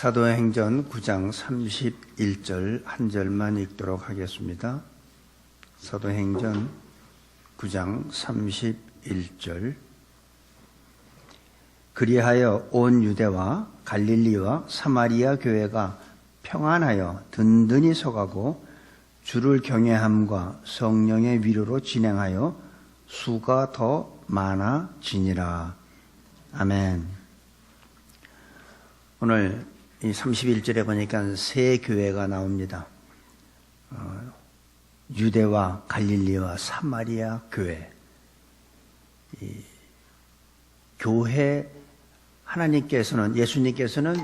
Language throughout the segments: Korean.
사도행전 9장 31절 한 절만 읽도록 하겠습니다. 사도행전 9장 31절. 그리하여 온 유대와 갈릴리와 사마리아 교회가 평안하여 든든히 서가고 주를 경외함과 성령의 위로로 진행하여 수가 더 많아지니라. 아멘. 오늘 이 31절에 보니까 세 교회가 나옵니다. 유대와 갈릴리와 사마리아 교회. 이 교회 하나님께서는, 예수님께서는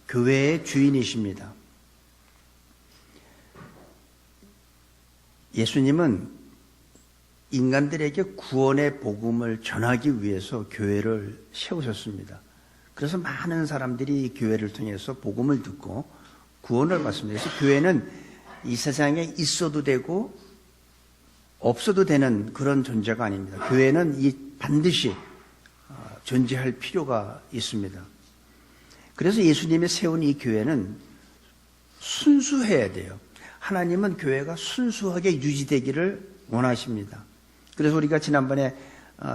교회의 주인이십니다. 예수님은 인간들에게 구원의 복음을 전하기 위해서 교회를 세우셨습니다. 그래서 많은 사람들이 교회를 통해서 복음을 듣고 구원을 받습니다. 그래서 교회는 이 세상에 있어도 되고 없어도 되는 그런 존재가 아닙니다. 교회는 반드시 존재할 필요가 있습니다. 그래서 예수님이 세운 이 교회는 순수해야 돼요. 하나님은 교회가 순수하게 유지되기를 원하십니다. 그래서 우리가 지난번에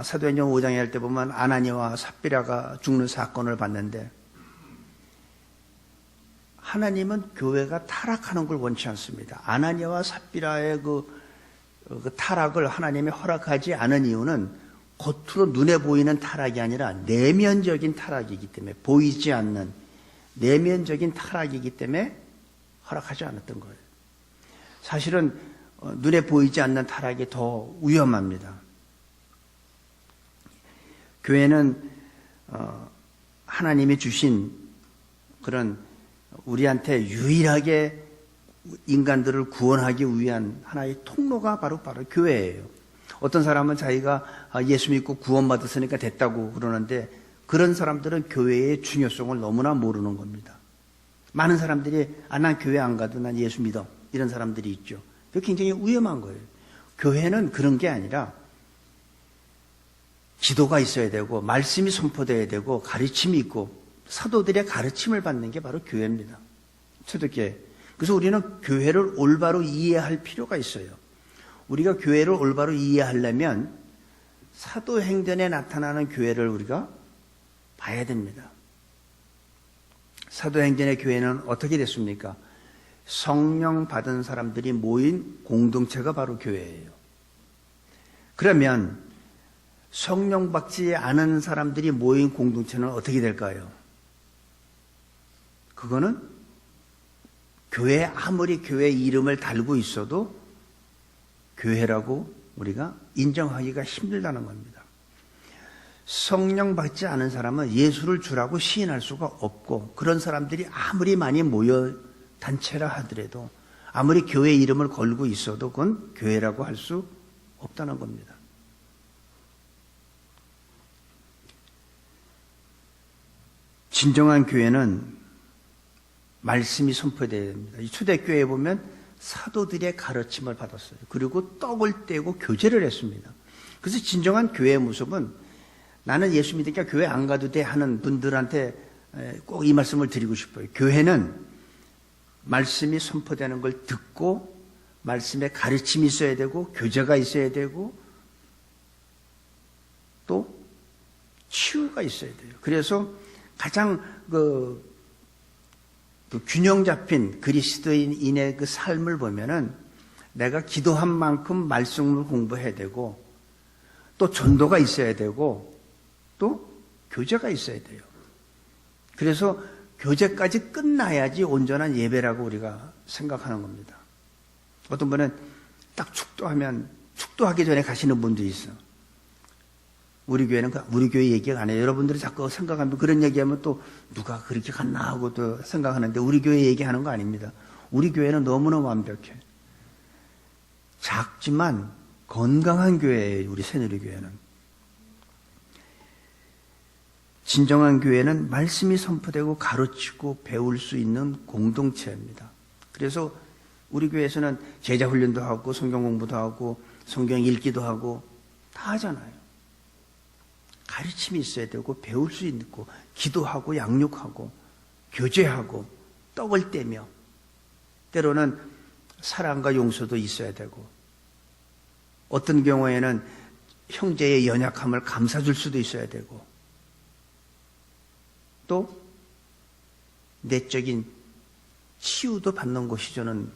사도행전 5장에 할 때 보면 아나니아와 삽비라가 죽는 사건을 봤는데, 하나님은 교회가 타락하는 걸 원치 않습니다. 아나니아와 삽비라의 그 타락을 하나님이 허락하지 않은 이유는 겉으로 눈에 보이는 타락이 아니라 내면적인 타락이기 때문에, 보이지 않는 내면적인 타락이기 때문에 허락하지 않았던 거예요. 사실은 눈에 보이지 않는 타락이 더 위험합니다. 교회는 하나님이 주신 그런 우리한테 유일하게 인간들을 구원하기 위한 하나의 통로가 바로 교회예요. 어떤 사람은 자기가 예수 믿고 구원받았으니까 됐다고 그러는데, 그런 사람들은 교회의 중요성을 너무나 모르는 겁니다. 많은 사람들이 난 교회 안 가도 난 예수 믿어, 이런 사람들이 있죠. 그게 굉장히 위험한 거예요. 교회는 그런 게 아니라 기도가 있어야 되고, 말씀이 선포되어야 되고, 가르침이 있고, 사도들의 가르침을 받는 게 바로 교회입니다. 초대교회. 그래서 우리는 교회를 올바로 이해할 필요가 있어요. 우리가 교회를 올바로 이해하려면 사도행전에 나타나는 교회를 우리가 봐야 됩니다. 사도행전의 교회는 어떻게 됐습니까? 성령 받은 사람들이 모인 공동체가 바로 교회예요. 그러면 성령 받지 않은 사람들이 모인 공동체는 어떻게 될까요? 그거는 교회, 아무리 교회 이름을 달고 있어도 교회라고 우리가 인정하기가 힘들다는 겁니다. 성령 받지 않은 사람은 예수를 주라고 시인할 수가 없고, 그런 사람들이 아무리 많이 모여 단체라 하더라도, 아무리 교회 이름을 걸고 있어도 그건 교회라고 할 수 없다는 겁니다. 진정한 교회는 말씀이 선포되어야 됩니다. 이 초대교회에 보면 사도들의 가르침을 받았어요. 그리고 떡을 떼고 교제를 했습니다. 그래서 진정한 교회의 모습은, 나는 예수 믿으니까 교회 안 가도 돼 하는 분들한테 꼭 이 말씀을 드리고 싶어요. 교회는 말씀이 선포되는 걸 듣고, 말씀에 가르침이 있어야 되고, 교제가 있어야 되고, 또 치유가 있어야 돼요. 그래서 가장 그 균형 잡힌 그리스도인의 그 삶을 보면은, 내가 기도한 만큼 말씀을 공부해야 되고, 또 전도가 있어야 되고, 또 교제가 있어야 돼요. 그래서 교제까지 끝나야지 온전한 예배라고 우리가 생각하는 겁니다. 어떤 분은 딱 축도하면, 축도하기 전에 가시는 분도 있어. 우리 교회는 우리 교회 얘기가 안 해요. 여러분들이 자꾸 생각하면, 그런 얘기하면 또 누가 그렇게 갔나 하고 또 생각하는데, 우리 교회 얘기하는 거 아닙니다. 우리 교회는 너무나 완벽해. 작지만 건강한 교회예요, 우리 새누리교회는. 진정한 교회는 말씀이 선포되고 가르치고 배울 수 있는 공동체입니다. 그래서 우리 교회에서는 제자 훈련도 하고, 성경 공부도 하고, 성경 읽기도 하고 다 하잖아요. 가르침이 있어야 되고, 배울 수 있고, 기도하고 양육하고, 교제하고 떡을 떼며 때로는 사랑과 용서도 있어야 되고 어떤 경우에는 형제의 연약함을 감싸줄 수도 있어야 되고 또 내적인 치유도 받는 것이 저는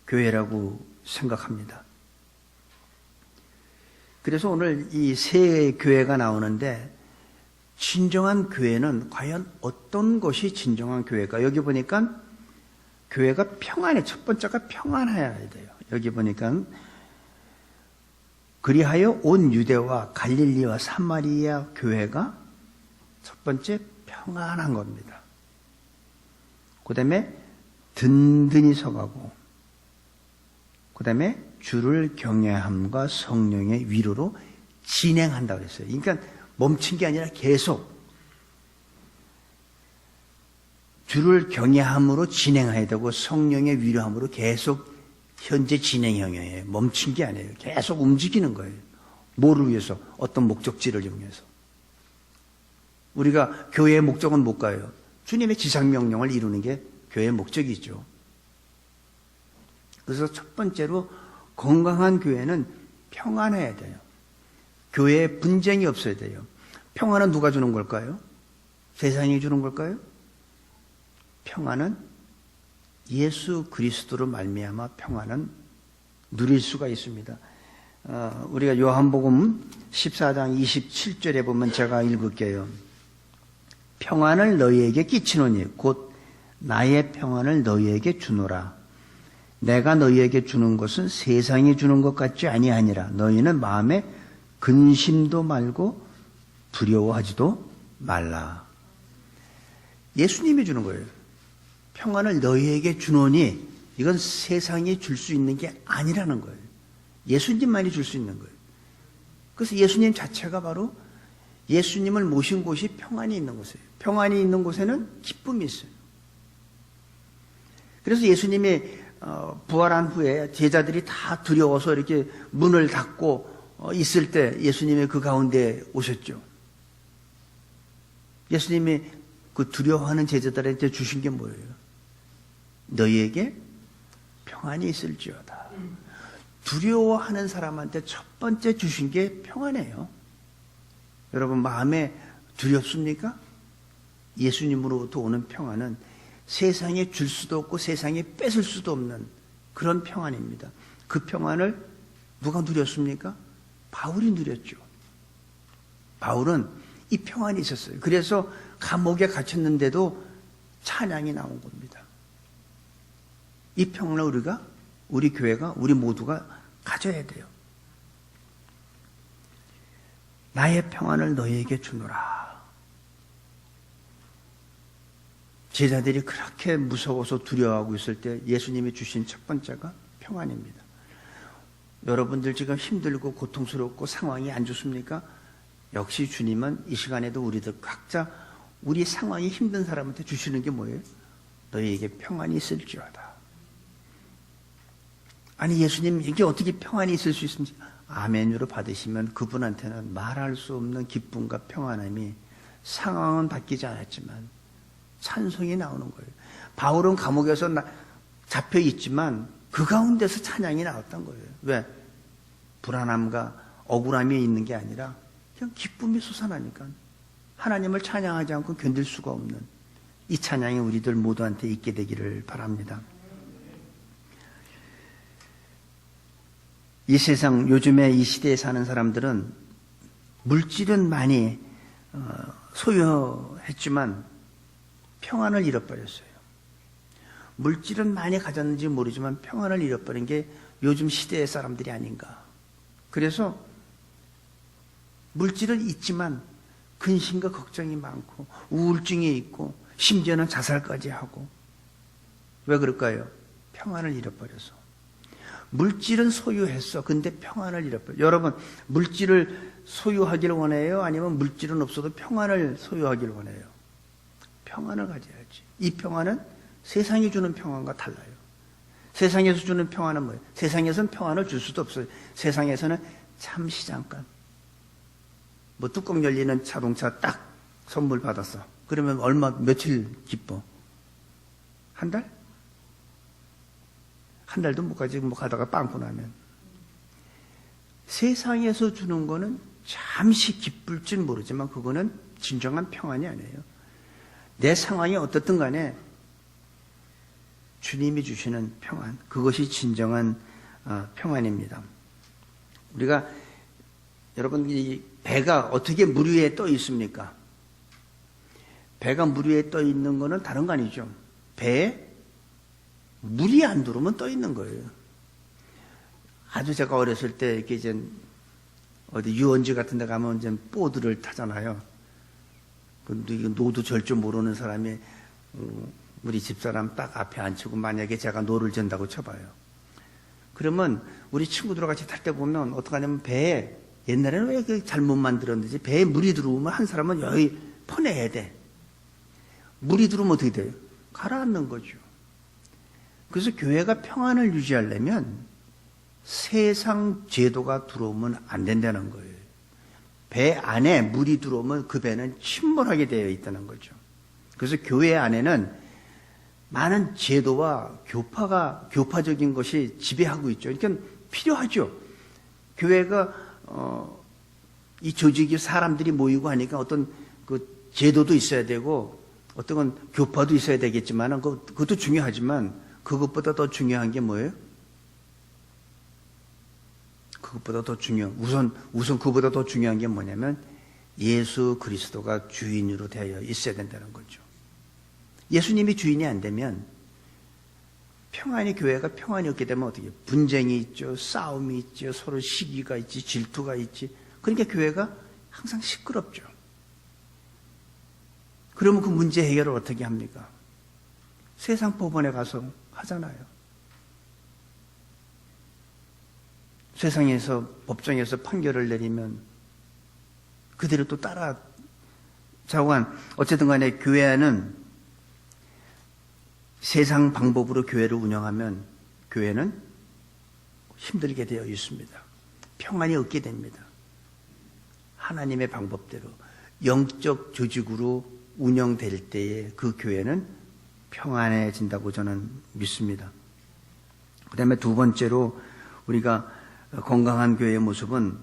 교회라고 생각합니다. 그래서 오늘 이 새 교회가 나오는데 진정한 교회는 과연 어떤 것이 진정한 교회가? 여기 보니까 교회가 평안해. 첫 번째가 평안해야 돼요. 여기 보니까 그리하여 온 유대와 갈릴리와 사마리아 교회가 첫 번째 평안한 겁니다. 그 다음에 든든히 서가고 그 다음에 주를 경외함과 성령의 위로로 진행한다고 그랬어요. 그러니까 멈춘 게 아니라 계속 주를 경외함으로 진행해야 되고 성령의 위로함으로 계속 현재 진행형이에요. 멈춘 게 아니에요. 계속 움직이는 거예요. 뭐를 위해서? 어떤 목적지를 이용해서. 우리가 교회의 목적은 뭘까요? 주님의 지상명령을 이루는 게 교회의 목적이죠. 그래서 첫 번째로 건강한 교회는 평안해야 돼요. 교회에 분쟁이 없어야 돼요. 평안은 누가 주는 걸까요? 세상이 주는 걸까요? 평안은 예수 그리스도로 말미암아 평안은 누릴 수가 있습니다. 우리가 요한복음 14장 27절에 보면 제가 읽을게요. 평안을 너희에게 끼치노니 곧 나의 평안을 너희에게 주노라. 내가 너희에게 주는 것은 세상이 주는 것 같지 아니하니라. 너희는 마음에 근심도 말고 두려워하지도 말라. 예수님이 주는 거예요. 평안을 너희에게 주노니 이건 세상이 줄 수 있는 게 아니라는 거예요. 예수님만이 줄 수 있는 거예요. 그래서 예수님 자체가 바로 예수님을 모신 곳이 평안이 있는 곳이에요. 평안이 있는 곳에는 기쁨이 있어요. 그래서 예수님이 부활한 후에 제자들이 다 두려워서 이렇게 문을 닫고 있을 때 예수님이 그 가운데 오셨죠. 예수님이 그 두려워하는 제자들한테 주신 게 뭐예요? 너희에게 평안이 있을지어다. 두려워하는 사람한테 첫 번째 주신 게 평안이에요. 여러분 마음에 두렵습니까? 예수님으로부터 오는 평안은 세상에 줄 수도 없고 세상에 뺏을 수도 없는 그런 평안입니다. 그 평안을 누가 누렸습니까? 바울이 누렸죠. 바울은 이 평안이 있었어요. 그래서 감옥에 갇혔는데도 찬양이 나온 겁니다. 이 평안을 우리 교회가, 우리 모두가 가져야 돼요. 나의 평안을 너희에게 주노라. 제자들이 그렇게 무서워서 두려워하고 있을 때 예수님이 주신 첫 번째가 평안입니다. 여러분들 지금 힘들고 고통스럽고 상황이 안 좋습니까? 역시 주님은 이 시간에도 우리들 각자 우리 상황이 힘든 사람한테 주시는 게 뭐예요? 너희에게 평안이 있을지어다. 아니 예수님 이게 어떻게 평안이 있을 수 있습니까? 아멘으로 받으시면 그분한테는 말할 수 없는 기쁨과 평안함이 상황은 바뀌지 않았지만 찬송이 나오는 거예요. 바울은 감옥에서 잡혀 있지만 그 가운데서 찬양이 나왔던 거예요. 왜? 불안함과 억울함이 있는 게 아니라 그냥 기쁨이 솟아나니까 하나님을 찬양하지 않고 견딜 수가 없는 이 찬양이 우리들 모두한테 있게 되기를 바랍니다. 이 세상 요즘에 이 시대에 사는 사람들은 물질은 많이 소유했지만 평안을 잃어버렸어요. 물질은 많이 가졌는지 모르지만 평안을 잃어버린 게 요즘 시대의 사람들이 아닌가. 그래서 물질은 있지만 근심과 걱정이 많고 우울증이 있고 심지어는 자살까지 하고. 왜 그럴까요? 평안을 잃어버려서. 물질은 소유했어. 근데 평안을 잃어버려. 여러분 물질을 소유하기를 원해요? 아니면 물질은 없어도 평안을 소유하기를 원해요? 평안을 가져야지. 이 평안은 세상이 주는 평안과 달라요. 세상에서 주는 평안은 뭐예요? 세상에서는 평안을 줄 수도 없어요. 세상에서는 잠시 잠깐 뭐 뚜껑 열리는 자동차 딱 선물 받았어. 그러면 며칠 기뻐? 한 달? 한 달도 못 가지, 뭐 가다가 빵꾸 나면. 세상에서 주는 거는 잠시 기쁠지 모르지만 그거는 진정한 평안이 아니에요. 내 상황이 어떻든 간에 주님이 주시는 평안, 그것이 진정한 평안입니다. 우리가, 여러분, 이 배가 어떻게 물 위에 떠 있습니까? 배가 물 위에 떠 있는 거는 다른 거 아니죠. 배에 물이 안 들어오면 떠 있는 거예요. 아주 제가 어렸을 때 이렇게 이제 어디 유원지 같은 데 가면 이제 보드를 타잖아요. 근데 노도 절 줄 모르는 사람이 우리 집사람 딱 앞에 앉히고 만약에 제가 노를 전다고 쳐봐요. 그러면 우리 친구들과 같이 탈 때 보면 어떡하냐면 배에, 옛날에는 왜 그 잘못 만들었는지 배에 물이 들어오면 한 사람은 여기 퍼내야 돼. 물이 들어오면 어떻게 돼요? 가라앉는 거죠. 그래서 교회가 평안을 유지하려면 세상 제도가 들어오면 안 된다는 거예요. 배 안에 물이 들어오면 그 배는 침몰하게 되어 있다는 거죠. 그래서 교회 안에는 많은 제도와 교파적인 것이 지배하고 있죠. 그러니까 필요하죠. 교회가 이 조직이 사람들이 모이고 하니까 어떤 그 제도도 있어야 되고 어떤 건 교파도 있어야 되겠지만 그것도 중요하지만 그것보다 더 중요한 게 뭐예요? 그것보다 더 우선 그보다 더 중요한 게 뭐냐면 예수 그리스도가 주인으로 되어 있어야 된다는 거죠. 예수님이 주인이 안 되면 교회가 평안이 없게 되면 어떻게 해요? 분쟁이 있죠, 싸움이 있죠, 서로 시기가 있지, 질투가 있지. 그러니까 교회가 항상 시끄럽죠. 그러면 그 문제 해결을 어떻게 합니까? 세상 법원에 가서 하잖아요. 세상에서 법정에서 판결을 내리면 그대로 또 따라 자고한 어쨌든 간에 교회는 세상 방법으로 교회를 운영하면 교회는 힘들게 되어 있습니다. 평안이 없게 됩니다. 하나님의 방법대로 영적 조직으로 운영될 때에 그 교회는 평안해진다고 저는 믿습니다. 그 다음에 두 번째로 우리가 건강한 교회의 모습은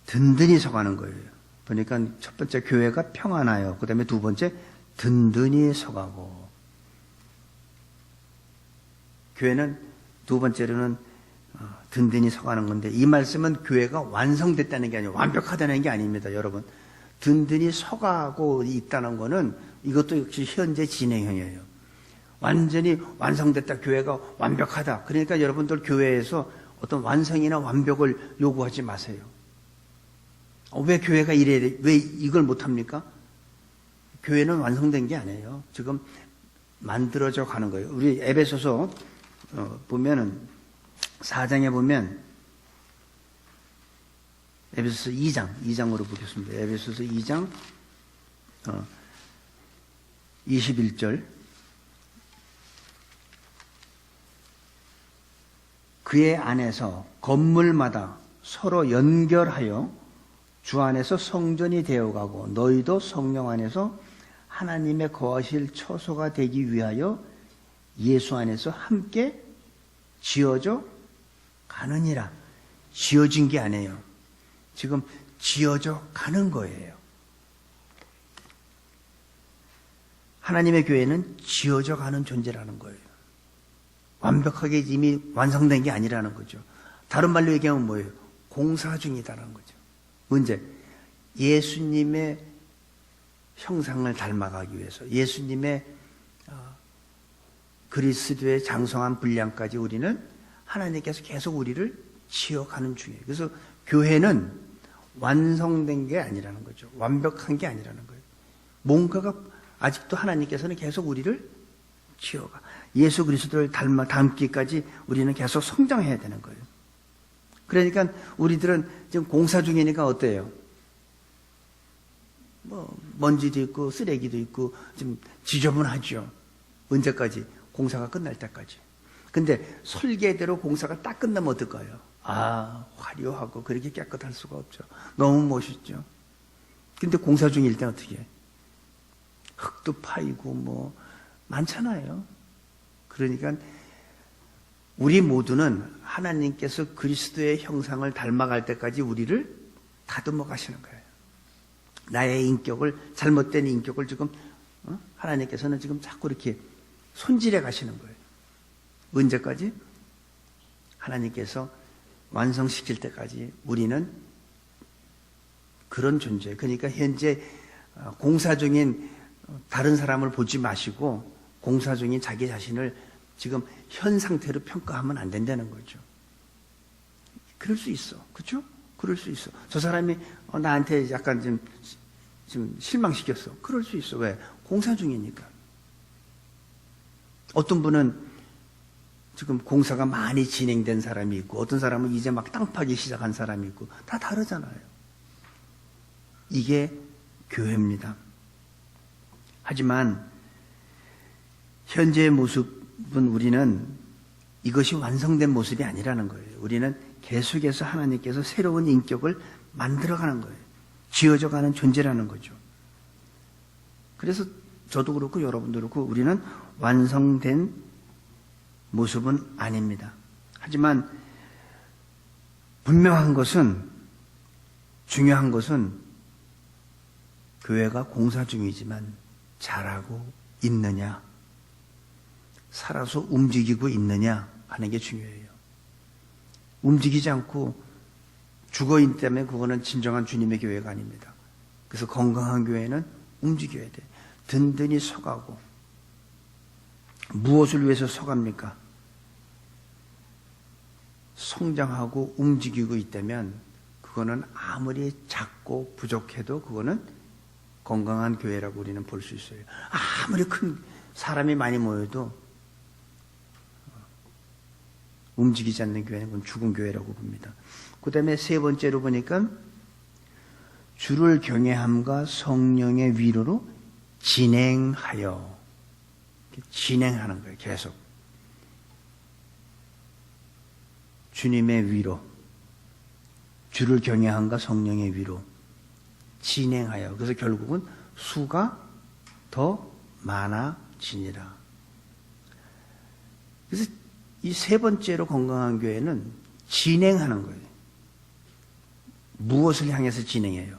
든든히 서가는 거예요. 보니까 첫 번째 교회가 평안하여, 그 다음에 두 번째 든든히 서가고. 교회는 두 번째로는 든든히 서가는 건데 이 말씀은 교회가 완성됐다는 게 아니고 완벽하다는 게 아닙니다. 여러분, 든든히 서가고 있다는 거는 이것도 역시 현재 진행형이에요. 완전히 완성됐다, 교회가 완벽하다. 그러니까 여러분들 교회에서 어떤 완성이나 완벽을 요구하지 마세요. 왜 교회가 이래야 돼? 왜 이걸 못합니까? 교회는 완성된 게 아니에요. 지금 만들어져 가는 거예요. 우리 에베소서 보면은 4장에 보면 에베소서 2장으로 보겠습니다. 에베소서 2장 21절. 그의 안에서 건물마다 서로 연결하여 주 안에서 성전이 되어가고 너희도 성령 안에서 하나님의 거하실 처소가 되기 위하여 예수 안에서 함께 지어져 가느니라. 지어진 게 아니에요. 지금 지어져 가는 거예요. 하나님의 교회는 지어져 가는 존재라는 거예요. 완벽하게 이미 완성된 게 아니라는 거죠. 다른 말로 얘기하면 뭐예요? 공사 중이다라는 거죠. 문제, 예수님의 형상을 닮아가기 위해서 예수님의 그리스도의 장성한 분량까지 우리는 하나님께서 계속 우리를 지어가는 중이에요. 그래서 교회는 완성된 게 아니라는 거죠. 완벽한 게 아니라는 거예요. 뭔가가 아직도 하나님께서는 계속 우리를 지어가. 예수 그리스도를 닮기까지 우리는 계속 성장해야 되는 거예요. 그러니까 우리들은 지금 공사 중이니까 어때요? 먼지도 있고 쓰레기도 있고 좀 지저분하죠. 언제까지? 공사가 끝날 때까지. 근데 설계대로 공사가 딱 끝나면 어떨까요? 화려하고 그렇게 깨끗할 수가 없죠. 너무 멋있죠. 근데 공사 중일 때 어떻게 해? 흙도 파이고 많잖아요. 그러니까 우리 모두는 하나님께서 그리스도의 형상을 닮아갈 때까지 우리를 다듬어 가시는 거예요. 나의 인격을, 잘못된 인격을 지금 하나님께서는 지금 자꾸 이렇게 손질해 가시는 거예요. 언제까지? 하나님께서 완성시킬 때까지 우리는 그런 존재. 그러니까 현재 공사 중인 다른 사람을 보지 마시고 공사 중인 자기 자신을 지금 현 상태로 평가하면 안 된다는 거죠. 그럴 수 있어. 그렇죠? 그럴 수 있어. 저 사람이 나한테 약간 좀 실망시켰어. 그럴 수 있어. 왜? 공사 중이니까. 어떤 분은 지금 공사가 많이 진행된 사람이 있고 어떤 사람은 이제 막 땅 파기 시작한 사람이 있고 다 다르잖아요. 이게 교회입니다. 하지만 현재의 모습은 우리는 이것이 완성된 모습이 아니라는 거예요. 우리는 계속해서 하나님께서 새로운 인격을 만들어가는 거예요. 지어져가는 존재라는 거죠. 그래서 저도 그렇고 여러분도 그렇고 우리는 완성된 모습은 아닙니다. 하지만 분명한 것은, 중요한 것은 교회가 공사 중이지만 잘하고 있느냐, 살아서 움직이고 있느냐 하는 게 중요해요. 움직이지 않고 죽어있기 때문에 그거는 진정한 주님의 교회가 아닙니다. 그래서 건강한 교회는 움직여야 돼. 든든히 서가고. 무엇을 위해서 서갑니까? 성장하고 움직이고 있다면 그거는 아무리 작고 부족해도 그거는 건강한 교회라고 우리는 볼 수 있어요. 아무리 큰 사람이 많이 모여도 움직이지 않는 교회는 그건 죽은 교회라고 봅니다. 그 다음에 세 번째로 보니까 주를 경외함과 성령의 위로로 진행하여, 진행하는 거예요. 계속 주님의 위로, 주를 경외함과 성령의 위로 진행하여. 그래서 결국은 수가 더 많아지니라. 그래서 이 세 번째로 건강한 교회는 진행하는 거예요. 무엇을 향해서 진행해요?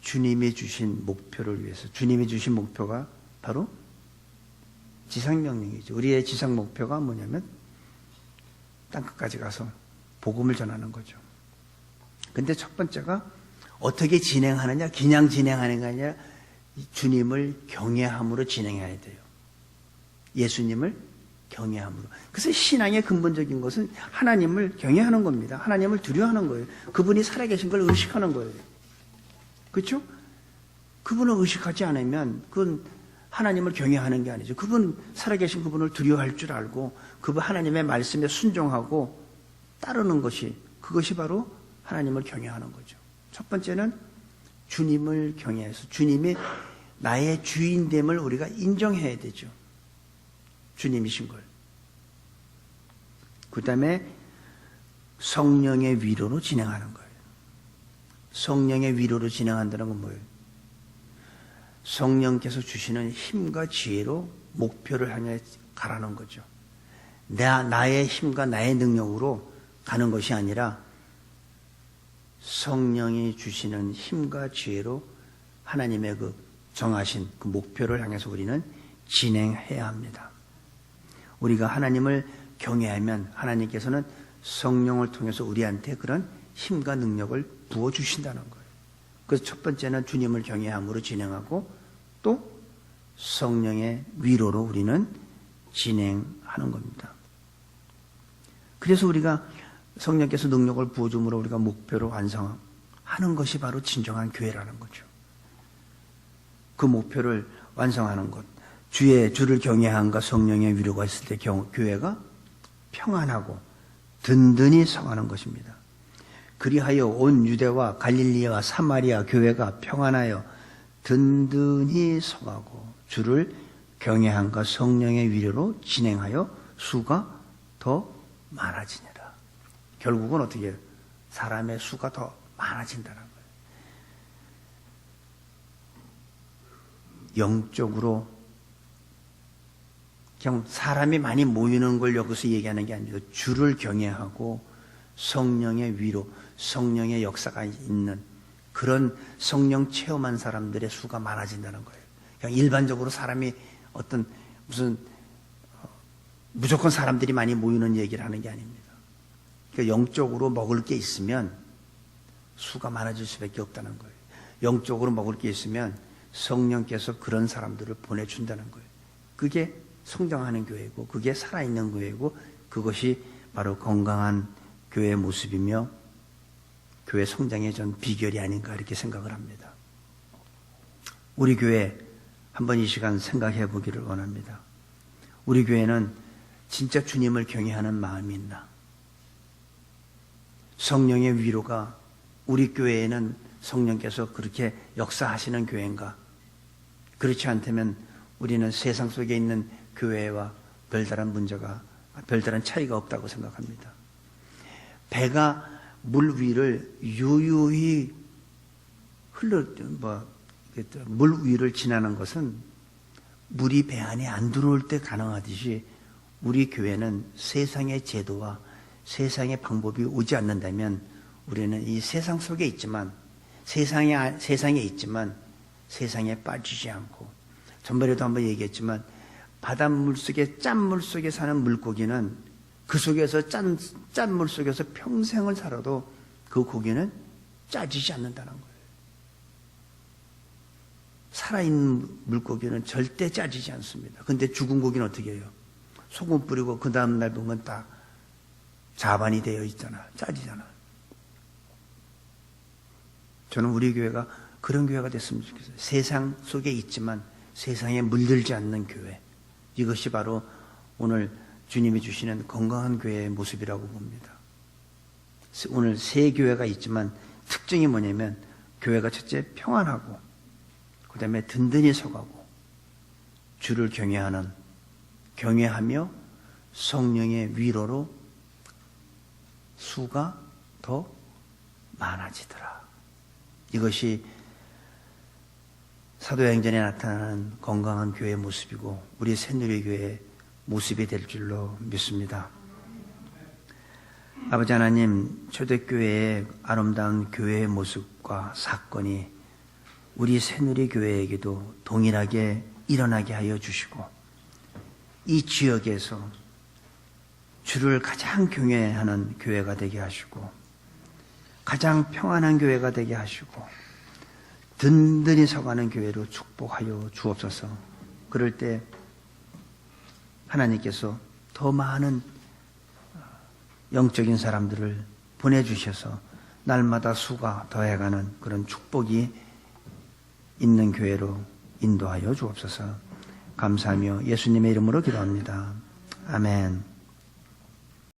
주님이 주신 목표를 위해서. 주님이 주신 목표가 바로 지상명령이죠. 우리의 지상 목표가 뭐냐면 땅끝까지 가서 복음을 전하는 거죠. 근데 첫 번째가 어떻게 진행하느냐, 그냥 진행하는 게 아니라 주님을 경외함으로 진행해야 돼요. 예수님을 경외함으로. 그래서 신앙의 근본적인 것은 하나님을 경외하는 겁니다. 하나님을 두려워하는 거예요. 그분이 살아계신 걸 의식하는 거예요. 그렇죠? 그분을 의식하지 않으면 그건 하나님을 경외하는 게 아니죠. 그분, 살아계신 그분을 두려워할 줄 알고 그분 하나님의 말씀에 순종하고 따르는 것이, 그것이 바로 하나님을 경외하는 거죠. 첫 번째는 주님을 경외해서 주님이 나의 주인됨을 우리가 인정해야 되죠. 주님이신 걸. 그 다음에 성령의 위로로 진행하는 거예요. 성령의 위로로 진행한다는 건 뭐예요? 성령께서 주시는 힘과 지혜로 목표를 향해 가라는 거죠. 나의 힘과 나의 능력으로 가는 것이 아니라 성령이 주시는 힘과 지혜로 하나님의 그 정하신 그 목표를 향해서 우리는 진행해야 합니다. 우리가 하나님을 경외하면 하나님께서는 성령을 통해서 우리한테 그런 힘과 능력을 부어주신다는 거예요. 그래서 첫 번째는 주님을 경외함으로 진행하고 또 성령의 위로로 우리는 진행하는 겁니다. 그래서 우리가 성령께서 능력을 부어줌으로 우리가 목표를 완성하는 것이 바로 진정한 교회라는 거죠. 그 목표를 완성하는 것. 주를 경외함과 성령의 위로가 있을 때 교회가 평안하고 든든히 서가는 것입니다. 그리하여 온 유대와 갈릴리와 사마리아 교회가 평안하여 든든히 서가고 주를 경외함과 성령의 위로로 진행하여 수가 더 많아지니라. 결국은 어떻게 해요? 사람의 수가 더 많아진다는 거예요. 영적으로 그냥 사람이 많이 모이는 걸 여기서 얘기하는 게 아니고 주를 경외하고 성령의 위로, 성령의 역사가 있는 그런 성령 체험한 사람들의 수가 많아진다는 거예요. 그냥 일반적으로 사람이 어떤 무슨 무조건 사람들이 많이 모이는 얘기를 하는 게 아닙니다. 그러니까 영적으로 먹을 게 있으면 수가 많아질 수밖에 없다는 거예요. 영적으로 먹을 게 있으면 성령께서 그런 사람들을 보내준다는 거예요. 그게 성장하는 교회고 그게 살아있는 교회고 그것이 바로 건강한 교회의 모습이며 교회 성장의 전 비결이 아닌가 이렇게 생각을 합니다. 우리 교회 한번 이 시간 생각해 보기를 원합니다. 우리 교회는 진짜 주님을 경외하는 마음이 있나? 성령의 위로가 우리 교회에는 성령께서 그렇게 역사하시는 교회인가? 그렇지 않다면 우리는 세상 속에 있는 교회와 별다른 차이가 없다고 생각합니다. 배가 물 위를 유유히 물 위를 지나는 것은 물이 배 안에 안 들어올 때 가능하듯이 우리 교회는 세상의 제도와 세상의 방법이 오지 않는다면 우리는 이 세상 속에 있지만 세상에 있지만 세상에 빠지지 않고 전번에도 한번 얘기했지만 바닷물 속에 짠물 속에 사는 물고기는 그 속에서 짠물 속에서 평생을 살아도 그 고기는 짜지지 않는다는 거예요. 살아있는 물고기는 절대 짜지지 않습니다. 근데 죽은 고기는 어떻게 해요? 소금 뿌리고 그 다음날 보면 다 자반이 되어 있잖아. 짜지잖아. 저는 우리 교회가 그런 교회가 됐으면 좋겠어요. 세상 속에 있지만 세상에 물들지 않는 교회. 이것이 바로 오늘 주님이 주시는 건강한 교회의 모습이라고 봅니다. 오늘 세 교회가 있지만 특징이 뭐냐면 교회가 첫째 평안하고 그 다음에 든든히 서가고 주를 경외하며 성령의 위로로 수가 더 많아지더라. 이것이 사도행전에 나타나는 건강한 교회의 모습이고 우리 새누리교회의 모습이 될 줄로 믿습니다. 아버지 하나님, 초대교회의 아름다운 교회의 모습과 사건이 우리 새누리교회에게도 동일하게 일어나게 하여 주시고 이 지역에서 주를 가장 경외하는 교회가 되게 하시고 가장 평안한 교회가 되게 하시고 든든히 서가는 교회로 축복하여 주옵소서. 그럴 때 하나님께서 더 많은 영적인 사람들을 보내주셔서 날마다 수가 더해가는 그런 축복이 있는 교회로 인도하여 주옵소서. 감사하며 예수님의 이름으로 기도합니다. 아멘.